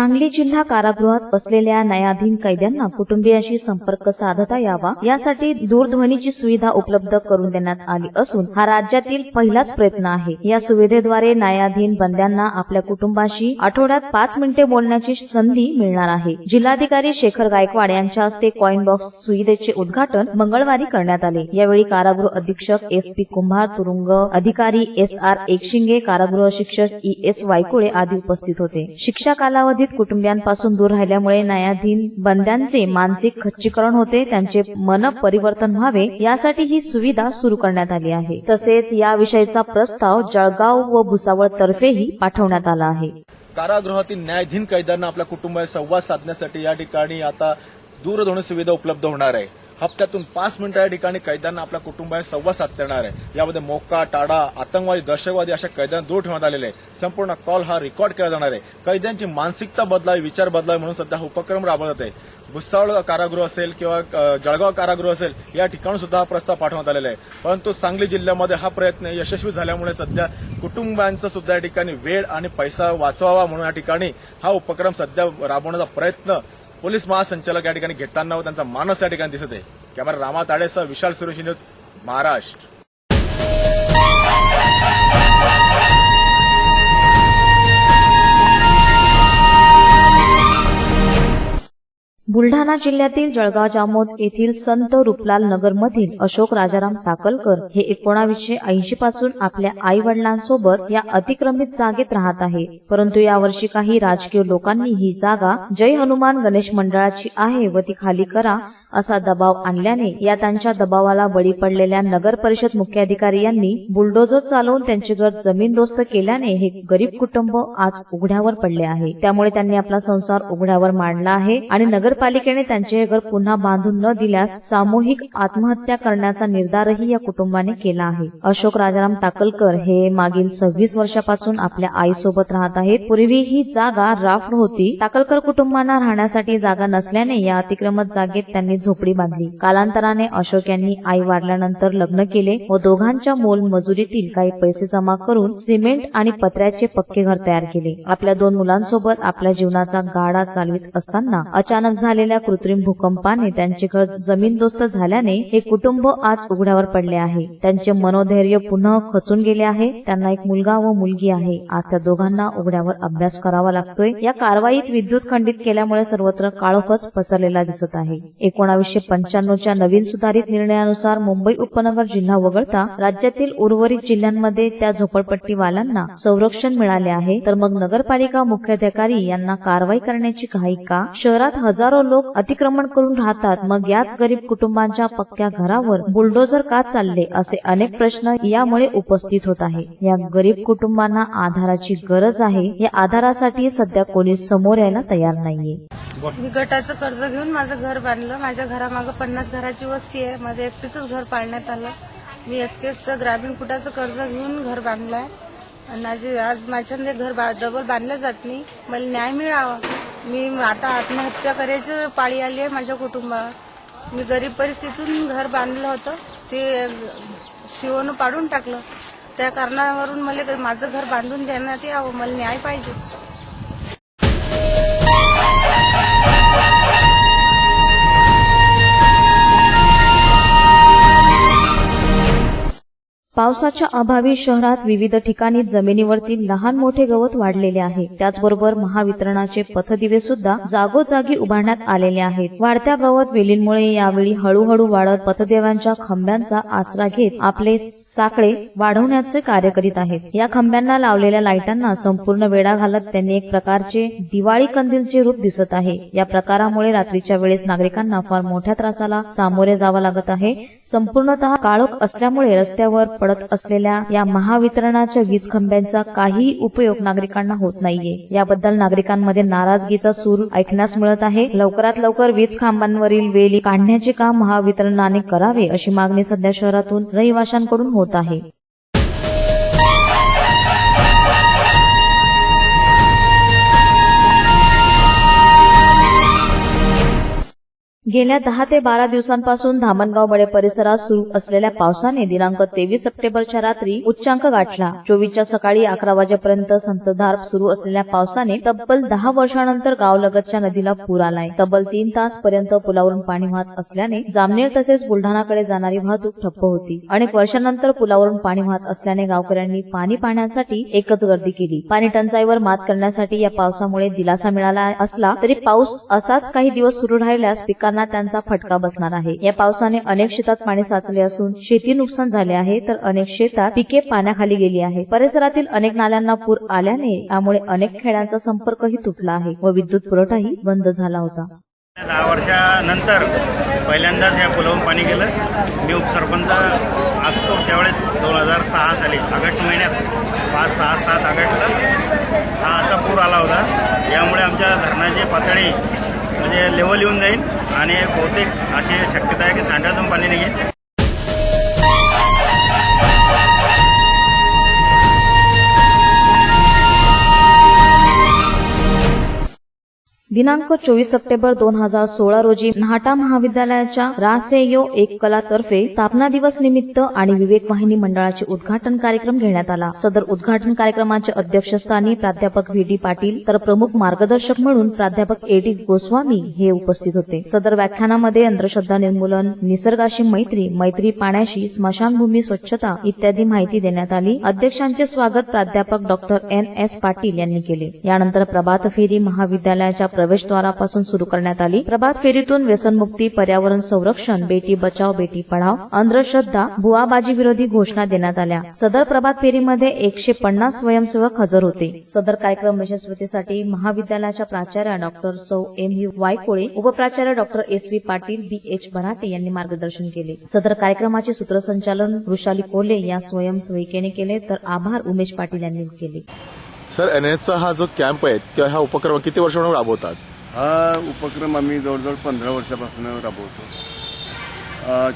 सांगली जिल्हा कारागृहात असलेल्या न्यायाधीन कैद्यांना कुटुंबियांशी संपर्क साधता यावा यासाठी दूरध्वनीची सुविधा उपलब्ध करून देण्यात आली असून हा राज्यातील पहिलाच प्रयत्न आहे। या सुविधेद्वारे न्यायाधीन बंद्यांना आपल्या कुटुंबाशी आठवड्यात 5 मिनिटे बोलण्याची संधी मिळणार आहे। जिल्हाधिकारी शेखर गायकवाड यांच्या हस्ते कॉइन बॉक्स सुविधेचे उद्घाटन मंगळवारी करण्यात आले। यावेळी कारागृह अधीक्षक SP कुंभार, तुरुंग अधिकारी SR एकशिंगे, कारागृह शिक्षक ES वायकुळे आदी उपस्थित होते। शिक्षा कालावधीत कुटुंबियांपासून दूर राहिल्यामुळे न्यायाधीन बंद्यांचे मानसिक खच्चीकरण होते, त्यांचे मन परिवर्तन व्हावे यासाठी ही सुविधा सुरू करण्यात आली आहे। तसेच याविषयीचा प्रस्ताव जळगाव व भुसावळ तर्फेही पाठवण्यात आला आहे। कारागृहातील न्यायाधीन कैद्यांना आपल्या कुटुंबाशी संवाद साधण्यासाठी या ठिकाणी आता दूरध्वनी सुविधा उपलब्ध होणार आहे। हप्त्यातून 5 मिनिटं या ठिकाणी कैद्यांना आपल्या कुटुंबाशी संवाद साधता येणार आहे। यामध्ये मोक्का, टाडा, आतंकवादी, दहशतवादी अशा कैद्यांना दूर ठेवण्यात आलेले आहे। संपूर्ण कॉल हा रेकॉर्ड केला जाणार आहे। कैद्यांची मानसिकता बदलावी, विचार बदलावे म्हणून सध्या हा उपक्रम राबवत आहे। भुसावळ कारागृह असेल किंवा जळगाव कारागृह असेल या ठिकाणी सुद्धा हा प्रस्ताव पाठवण्यात आलेला आहे। परंतु सांगली जिल्ह्यामध्ये हा प्रयत्न यशस्वी झाल्यामुळे सध्या कुटुंबांचा सुद्धा या ठिकाणी वेळ आणि पैसा वाचवावा म्हणून या ठिकाणी हा उपक्रम सध्या राबवण्याचा प्रयत्न पोलीस महासंचालक या ठिकाणी घेताना व त्यांचा मानस या ठिकाणी दिसत आहे। कॅमेरा रामा ताडेसह विशाल सुरेश, न्यूज महाराष्ट्र। बुलढाणा जिल्ह्यातील जळगाव जामोद येथील संत रूपलाल नगर मधील अशोक राजाराम टाकलकर हे 1980 पासून आपल्या आई वडिलांसोबत या अतिक्रमित जागेत राहत आहे। परंतु यावर्षी काही राजकीय लोकांनी ही जागा जय हनुमान गणेश मंडळाची आहे व ती खाली करा असा दबाव आणल्याने या त्यांच्या दबावाला बळी पडलेल्या नगर परिषद मुख्याधिकारी यांनी बुलडोझर चालवून त्यांचे घर जमीनदोस्त केल्याने हे गरीब कुटुंब आज उघड्यावर पडले आहे। त्यामुळे त्यांनी आपला संसार उघड्यावर मांडला आहे आणि नगरपालिकेने त्यांचे हे घर पुन्हा बांधून न दिल्यास सामूहिक आत्महत्या करण्याचा निर्धारही या कुटुंबाने केला आहे। अशोक राजाराम टाकलकर हे मागील 26 वर्षापासून आपल्या आईसोबत राहत आहेत। पूर्वी ही जागा राफ्ट होती। टाकलकर कुटुंबांना राहण्यासाठी जागा नसल्याने या अतिक्रमत जागेत त्यांनी झोपडी बांधली। कालांतराने अशोक यांनी आई वारल्यानंतर लग्न केले व दोघांच्या मोलमजुरीतील काही पैसे जमा करून सिमेंट आणि पत्र्याचे पक्के घर तयार केले। आपल्या 2 मुलांसोबत आपल्या जीवनाचा गाडा चालवित असताना अचानक झालेल्या कृत्रिम भूकंपाने त्यांचे घर जमीनदोस्त झाल्याने हे कुटुंब आज उघड्यावर पडले आहे। त्यांचे मनोधैर्य पुन्हा खचून गेले आहे। त्यांना एक मुलगा व मुलगी आहे। आज त्या दोघांना उघड्यावर अभ्यास करावा लागतोय। या कारवाईत विद्युत खंडित केल्यामुळे सर्वत्र काळोखच पसरलेला दिसत आहे। 1995च्या नवीन सुधारित निर्णयानुसार मुंबई उपनगर जिल्हा वगळता राज्यातील उर्वरित जिल्ह्यांमध्ये त्या झोपडपट्टीवाल्यांना संरक्षण मिळाले आहे। तर मग नगरपालिका मुख्याधिकारी यांना कारवाई करण्याची घाई का? शहरात हजारो लोक अतिक्रमण करून राहतात, मग याच गरीब कुटुंबांच्या पक्क्या घरावर बुलडोझर का चालले असे अनेक प्रश्न यामुळे उपस्थित होत आहे। या गरीब कुटुंबांना आधाराची गरज आहे। या आधारासाठी सध्या कोणी समोर यायला तयार नाहीये। मी गटाचं कर्ज घेऊन माझं घर बांधलं। माझ्या घरामागे 50 घराची वस्ती आहे। माझं एकटीचंच घर पाळण्यात आलं। मी SKचं ग्रामीण फुटाचं कर्ज घेऊन घर बांधलंय आणि आज माझ्याने घर डबल बांधलं जात नाही। मला न्याय मिळावा। मी आता आत्महत्या करायची पाळी आली आहे माझ्या कुटुंबावर। मी गरीब परिस्थितीतून घर बांधलं होतं, ते सीओनं पाडून टाकलं। त्या कारणावरून मला माझं घर बांधून देण्यात यावं। मला न्याय पाहिजे। पावसाच्या अभावी शहरात विविध ठिकाणी जमिनीवरती लहान मोठे गवत वाढलेले आहे। त्याचबरोबर महावितरणाचे पथदिवे सुद्धा जागोजागी उभारण्यात आलेले आहेत। वाढत्या गवत वेलींमुळे यावेळी हळूहळू वाढत पथदिव्यांच्या खांब्यांचा आसरा घेत आपले साकडे वाढवण्याचे कार्य करीत आहेत। या खांब्यांना लावलेल्या लाईटांना संपूर्ण वेढा घालत त्यांनी एक प्रकारचे दिवाळी कंदीलचे रूप दिसत आहे। या प्रकारामुळे रात्रीच्या वेळेस नागरिकांना फार मोठ्या त्रासाला सामोरे जावं लागत आहे। संपूर्णतः काळोख असल्यामुळे रस्त्यावर पडत असलेल्या या महावितरणाच्या वीज खांब्यांचा काही उपयोग नागरिकांना होत नाहीये। याबद्दल नागरिकांमध्ये नाराजगीचा सूर ऐकण्यास मिळत आहे। लवकरात लवकर वीज खांबांवरील वेली काढण्याचे काम महावितरणाने करावे अशी मागणी सध्या शहरातून रहिवाशांकडून होत आहे। गेल्या 10 ते 12 दिवसांपासून धामणगाव बडे परिसरात सुरू असलेल्या पावसाने दिनांक 23 सप्टेंबरच्या रात्री उच्चांक गाठला. 24च्या सकाळी 11 वाजेपर्यंत संततधार सुरू असलेल्या पावसाने तब्बल 10 वर्षांनंतर गावलगतच्या नदीला पूर आलाय. तब्बल 3 तास पर्यंत पुलावरून पाणी वाहत असल्याने जामनेर तसेच बुलढाणाकडे जाणारी वाहतूक ठप्प होती. अनेक वर्षांनंतर पुलावरून पाणी वाहत असल्याने गावकऱ्यांनी पाणी पाहण्यासाठी एकच गर्दी केली. पाणी टंचाईवर मात करण्यासाठी या पावसामुळे दिलासा मिळाला असला तरी पाऊस असाच काही दिवस सुरू राहिल्यास पिकांना त्यांचा फटका बसणार आहे. या पावसाने अनेक शेतात पाणी साचले असून शेती नुकसान झाले आहे, तर अनेक शेतात पिके पाण्याखाली गेली आहे. परिसरातील अनेक नाल्यांना पूर आल्याने त्यामुळे अनेक खेड्यांचा संपर्कही तुटला आहे व विद्युत पुरवठाही बंद झाला होता. 10 वर्षानंतर पहिल्यांदाच या पुलावरून पाणी गेलं. मी उपसरपंच असतो त्यावेळेस 2006 साली ऑगस्ट महिन्यात 5, 6, 7 ऑगस्टला हा असा पूर आला होता. यामुळे आमच्या धरणाची पातळी म्हणजे लेवल येऊन जाईल आणि बहुतेक अशी शक्यता आहे की सांडव्यातून पाणी निघेल. दिनांक 24 सप्टेंबर 2016 रोजी न्हाटा महाविद्यालयाच्या रासेयो एक कलातर्फे स्थापना दिवस निमित्त आणि विवेक वाहिनी मंडळाचे उद्घाटन कार्यक्रम घेण्यात आला. सदर उद्घाटन कार्यक्रमाचे अध्यक्षस्थानी प्राध्यापक व्ही.डी. पाटील तर प्रमुख मार्गदर्शक म्हणून प्राध्यापक ए.डी. गोस्वामी हे उपस्थित होते. सदर व्याख्यानामध्ये अंधश्रद्धा निर्मूलन, निसर्गाशी मैत्री, मैत्री पाण्याशी, स्मशानभूमी स्वच्छता इत्यादी माहिती देण्यात आली. अध्यक्षांचे स्वागत प्राध्यापक डॉ. N.S. पाटील यांनी केले. यानंतर प्रभात फेरी महाविद्यालयाच्या प्रवेशद्वारापासून सुरू करण्यात आली. प्रभात फेरीतून व्यसनमुक्ती, पर्यावरण संरक्षण, बेटी बचाव बेटी पढाव, अंधश्रद्धा, बुवाबाजी विरोधी घोषणा देण्यात आल्या. सदर प्रभात फेरीमध्ये 150 स्वयंसेवक हजर होते. सदर कार्यक्रम यशस्वीतेसाठी महाविद्यालयाच्या प्राचार्या डॉ. सौ M.U. वायकोळे, उपप्राचार्य डॉ. S.V. पाटील, B.H. भराटे यांनी मार्गदर्शन केले. सदर कार्यक्रमाचे सूत्रसंचालन वृषाली कोल्हे या स्वयंसेविकेने केले, तर आभार उमेश पाटील यांनी केले. सर, NHचा हा जो कॅम्प आहे किंवा हा उपक्रम किती वर्षांपासून राबवतात? हा उपक्रम आम्ही जवळजवळ 15 वर्षापासून राबवतो.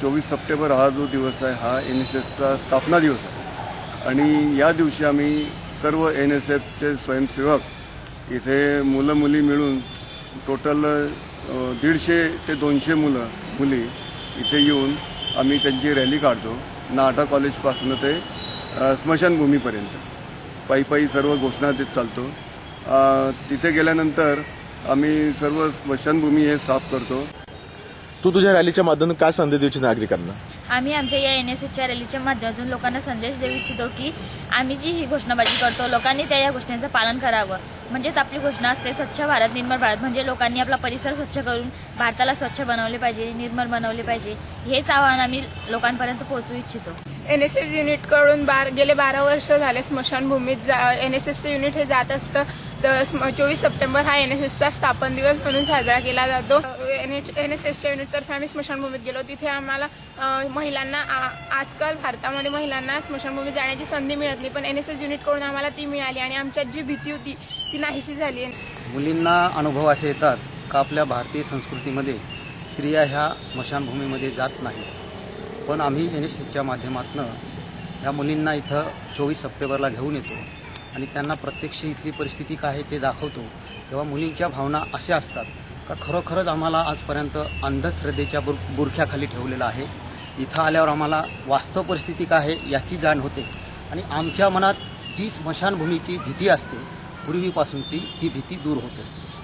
24 सप्टेंबर हा जो दिवस आहे हा NSSचा स्थापना दिवस आहे आणि या दिवशी आम्ही सर्व NSSचे स्वयंसेवक इथे मुलं मुली मिळून टोटल 150 ते 200 मुली इथे येऊन आम्ही त्यांची रॅली काढतो. नाटा कॉलेजपासून ते स्मशानभूमीपर्यंत पायी सर्व घोषणा देत चालतो. तिथे गेल्यानंतर आम्ही सर्व स्मशानभूमी हे साफ करतो. तू तुझ्या रॅलीच्या माध्यमातून काय संदेश द्यायची नागरिकांना? आम्ही आमच्या या NSSच्या रॅलीच्या माध्यमातून लोकांना संदेश देऊ इच्छितो की आम्ही जी ही घोषणाबाजी करतो लोकांनी त्या या घोषणेचं पालन करावं. म्हणजेच आपली घोषणा असते स्वच्छ भारत निर्मल भारत, म्हणजे लोकांनी आपला परिसर स्वच्छ करून भारताला स्वच्छ बनवले पाहिजे, निर्मल बनवले पाहिजे. हेच आवाहन आम्ही लोकांपर्यंत पोहोचवू इच्छितो. NSS युनिटकडून गेले 12 वर्ष झाले स्मशानभूमीत NSSचं युनिट हे जात असतं. तर 24 सप्टेंबर हा NSSचा स्थापन दिवस म्हणून साजरा केला जातो. NSSच्या युनिटतर्फे आम्ही स्मशानभूमीत गेलो. तिथे आम्हाला महिलांना आजकाल भारतामध्ये महिलांना स्मशानभूमीत जाण्याची संधी मिळत नाही, पण NSS युनिटकडून आम्हाला ती मिळाली आणि आमच्यात जी भीती होती ती नाहीशी झाली. मुलींना अनुभव असे येतात का आपल्या भारतीय संस्कृतीमध्ये स्त्रिया ह्या स्मशानभूमीमध्ये जात नाहीत, पण आम्ही NSSच्या माध्यमातून ह्या मुलींना इथं 24 सप्टेंबरला घेऊन येतो आणि त्यांना प्रत्यक्ष इथली परिस्थिती काय आहे ते दाखवतो. तेव्हा मुलींच्या भावना अशा असतात का खरोखरच आम्हाला आजपर्यंत अंधश्रद्धेच्या बुरख्याखाली ठेवलेलं आहे. इथं आल्यावर आम्हाला वास्तव परिस्थिती काय आहे याची जाण होते आणि आमच्या मनात जी स्मशानभूमीची भीती असते पूर्वीपासूनची ती भीती दूर होत असते.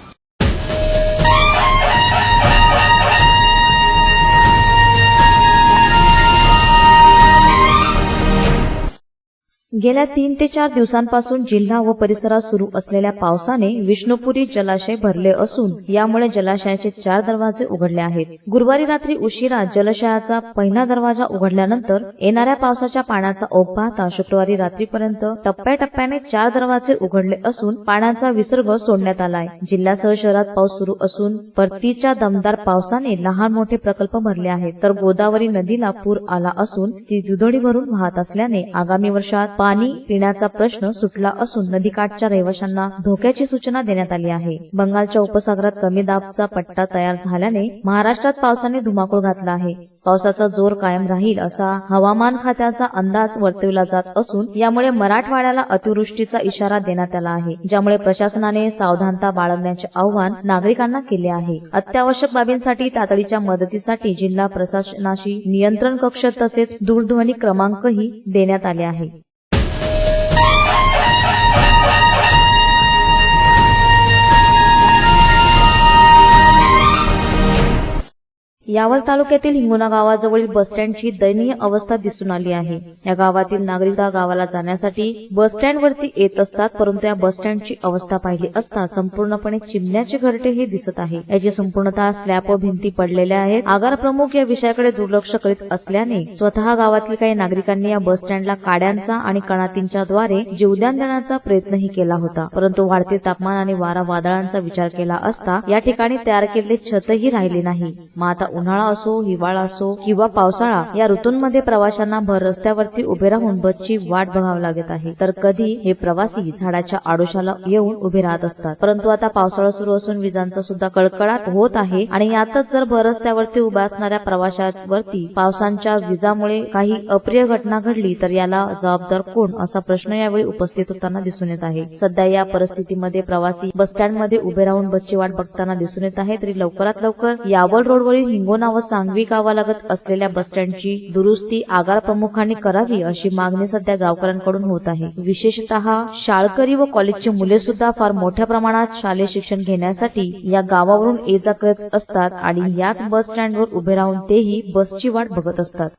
गेल्या 3 ते 4 दिवसांपासून जिल्हा व परिसरात सुरू असलेल्या पावसाने विष्णुपुरी जलाशय भरले असून यामुळे जलाशयाचे 4 दरवाजे उघडले आहेत. गुरुवारी रात्री उशिरा जलाशयाचा पहिला दरवाजा उघडल्यानंतर येणाऱ्या पावसाच्या पाण्याचा ओघ पाहता शुक्रवारी रात्रीपर्यंत टप्प्याटप्प्याने 4 दरवाजे उघडले असून पाण्याचा विसर्ग सोडण्यात आलाय. जिल्ह्यासह शहरात पाऊस सुरू असून परतीच्या दमदार पावसाने लहान मोठे प्रकल्प भरले आहेत, तर गोदावरी नदीला पूर आला असून ती दुधडी भरून वाहत असल्याने आगामी वर्षात पाणी पिण्याचा प्रश्न सुटला असून नदीकाठच्या रहिवाशांना धोक्याची सूचना देण्यात आली आहे. बंगालच्या उपसागरात कमी दाबचा पट्टा तयार झाल्याने महाराष्ट्रात पावसाने धुमाकूळ घातला आहे. पावसाचा जोर कायम राहील असा हवामान खात्याचा अंदाज वर्तविला जात असून यामुळे मराठवाड्याला अतिवृष्टीचा इशारा देण्यात आला आहे, ज्यामुळे प्रशासनाने सावधानता बाळगण्याचे आवाहन नागरिकांना केले आहे. अत्यावश्यक बाबींसाठी तातडीच्या मदतीसाठी जिल्हा प्रशासनाशी नियंत्रण कक्ष तसेच दूरध्वनी क्रमांकही देण्यात आले आहे. यावल तालुक्यातील हिंगणा गावाजवळील बसस्टँडची दयनीय अवस्था दिसून आली आहे. या गावातील नागरिक गावाला जाण्यासाठी बसस्टँडवरती येत असतात, परंतु या बसस्टँडची अवस्था पाहिली असता संपूर्णपणे चिमण्याचे घरटे हे दिसत आहे. याची संपूर्णतः स्लॅब व भिंती पडलेल्या आहेत. आगार प्रमुख या विषयाकडे दुर्लक्ष करीत असल्याने स्वतः गावातील काही नागरिकांनी या बसस्टँडला काड्यांचा आणि कणातींच्या द्वारे जीवदान देण्याचा प्रयत्नही केला होता, परंतु वाढते तापमान आणि वारा वादळांचा विचार केला असता या ठिकाणी तयार केलेले छतही राहिले नाही. माता उन्हाळा असो, हिवाळा असो किंवा पावसाळा या ऋतूंमध्ये प्रवाशांना भर रस्त्यावरती उभे राहून बसची वाट बघावी लागत आहे. तर कधी हे प्रवासी झाडाच्या आडोशाला येऊन उभे राहत असतात. परंतु आता पावसाळा सुरू असून विजांचा सुद्धा कडकडाट होत आहे आणि यातच जर भर रस्त्यावरती उभ्या असणाऱ्या प्रवाशांवरती पावसांच्या विजामुळे काही अप्रिय घटना घडली तर याला जबाबदार कोण असा प्रश्न यावेळी उपस्थित होताना दिसून येत आहे. सध्या या परिस्थितीमध्ये प्रवासी बसस्टँडमध्ये उभे राहून बसची वाट बघताना दिसून येत आहे. तरी लवकरात लवकर यावल रोडवरील हिंगोना व सांगवी गावालगत असलेल्या बसस्टँडची दुरुस्ती आगार प्रमुखांनी करावी अशी मागणी सध्या गावकऱ्यांकडून होत आहे. विशेषतः शाळकरी व कॉलेजची मुले सुद्धा फार मोठ्या प्रमाणात शालेय शिक्षण घेण्यासाठी या गावावरून ये जा करत असतात आणि याच बस स्टँडवर उभे राहून तेही बसची वाट बघत असतात.